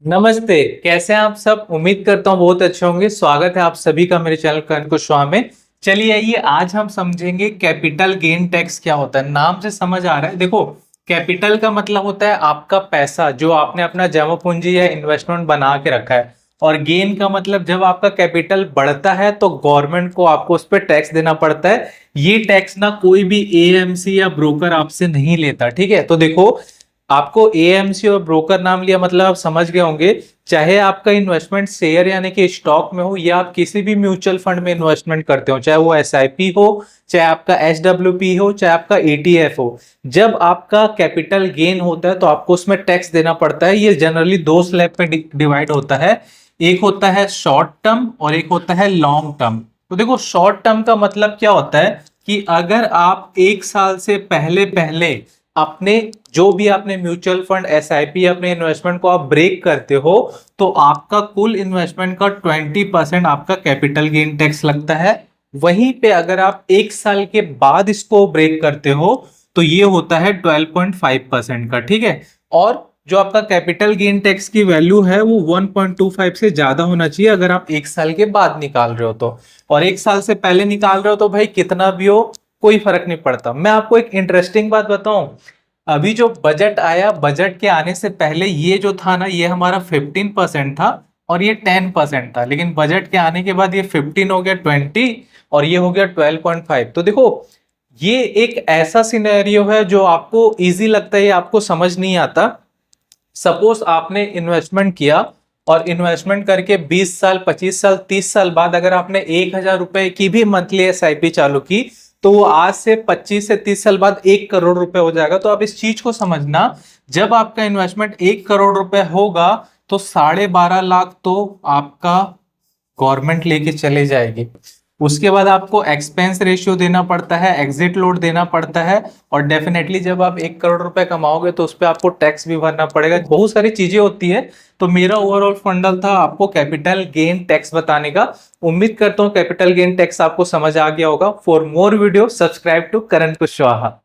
नमस्ते। कैसे हैं आप सब? उम्मीद करता हूँ बहुत अच्छे होंगे। स्वागत है आप सभी का मेरे चैनल करण कुशवाहा में। चलिए आइए आज हम समझेंगे कैपिटल गेन टैक्स क्या होता है। नाम से समझ आ रहा है। देखो, कैपिटल का मतलब होता है आपका पैसा जो आपने अपना जमा पूंजी या इन्वेस्टमेंट बना के रखा है, और गेन का मतलब जब आपका कैपिटल बढ़ता है तो गवर्नमेंट को आपको उस पर टैक्स देना पड़ता है। ये टैक्स ना कोई भी एएमसी या ब्रोकर आपसे नहीं लेता, ठीक है। तो देखो, आपको एएमसी और ब्रोकर नाम लिया मतलब आप समझ गए होंगे। चाहे आपका इन्वेस्टमेंट शेयर यानी कि स्टॉक में हो, या आप किसी भी म्यूचुअल फंड में इन्वेस्टमेंट करते हो, चाहे वो एसआईपी हो, चाहे आपका एसडब्ल्यूपी हो, चाहे आपका ईटीएफ हो, जब आपका कैपिटल गेन होता है तो आपको उसमें टैक्स देना पड़ता है। ये जनरली दो स्लैब पे डिवाइड होता है। एक होता है शॉर्ट टर्म और एक होता है लॉन्ग टर्म। तो देखो, शॉर्ट टर्म का मतलब क्या होता है कि अगर आप एक साल से पहले पहले अपने जो भी आपने म्यूचुअल फंड एसआईपी अपने इन्वेस्टमेंट को आप ब्रेक करते हो, तो आपका कुल इन्वेस्टमेंट का 20% आपका कैपिटल गेन टैक्स लगता है। वहीं पे अगर आप एक साल के बाद इसको ब्रेक करते हो तो ये होता है 12.5% का, ठीक है। और जो आपका कैपिटल गेन टैक्स की वैल्यू है वो 1.25 से ज्यादा होना चाहिए अगर आप एक साल के बाद निकाल रहे हो तो। और एक साल से पहले निकाल रहे हो तो भाई कितना भी हो कोई फर्क नहीं पड़ता। मैं आपको एक इंटरेस्टिंग बात बताऊं, अभी जो बजट आया, बजट के आने से पहले ये जो था ना, ये हमारा 15% था और ये 10% था, लेकिन बजट के आने के बाद ये 15 हो गया 20 और ये हो गया 12.5। तो देखो, ये एक ऐसा सिनेरियो है जो आपको इजी लगता है, आपको समझ नहीं आता। सपोज आपने इन्वेस्टमेंट किया और इन्वेस्टमेंट करके 20 साल 25 साल 30 साल बाद अगर आपने 1,000 रुपए की भी मंथली एसआईपी चालू की, तो वो आज से 25 से 30 साल बाद 1 करोड़ रुपए हो जाएगा। तो आप इस चीज को समझना, जब आपका इन्वेस्टमेंट 1 करोड़ रुपए होगा तो 12.5 लाख तो आपका गवर्नमेंट लेके चले जाएगी। उसके बाद आपको एक्सपेंस रेशियो देना पड़ता है, एग्जिट लोड देना पड़ता है, और डेफिनेटली जब आप 1 करोड़ रुपए कमाओगे तो उस पर आपको टैक्स भी भरना पड़ेगा। बहुत सारी चीजें होती है। तो मेरा ओवरऑल फंडल था आपको कैपिटल गेन टैक्स बताने का। उम्मीद करता हूँ कैपिटल गेन टैक्स आपको समझ आ गया होगा। For more video subscribe to Karan Kushwaha.